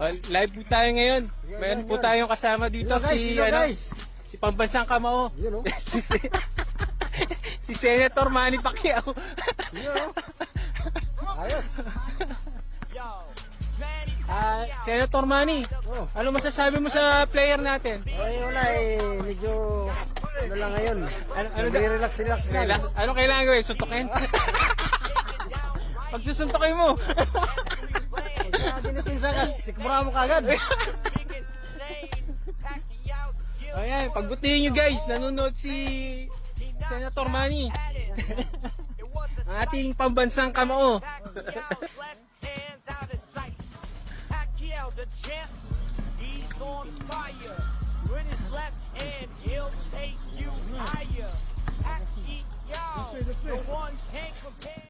Live po tayo ngayon. Mayroon po tayong kasama dito si Pambansang Kamao. Si Senator Manny Pacquiao. Ayos. Senator Manny, ano masasabi mo sa player natin? Wala medyo ano lang ngayon. Relax lang. Ano kailangan gawin? Suntukin? Pag susuntukin mo. Dinitinsa ka, sikmura mo kagad. Ayan, pagbutihin nyo guys, nanonood si Senator Manny. Ang ating Pambansang Kamao. The champ, he's on fire. With his left hand, he'll take you higher. Pacquiao, the one can't compare.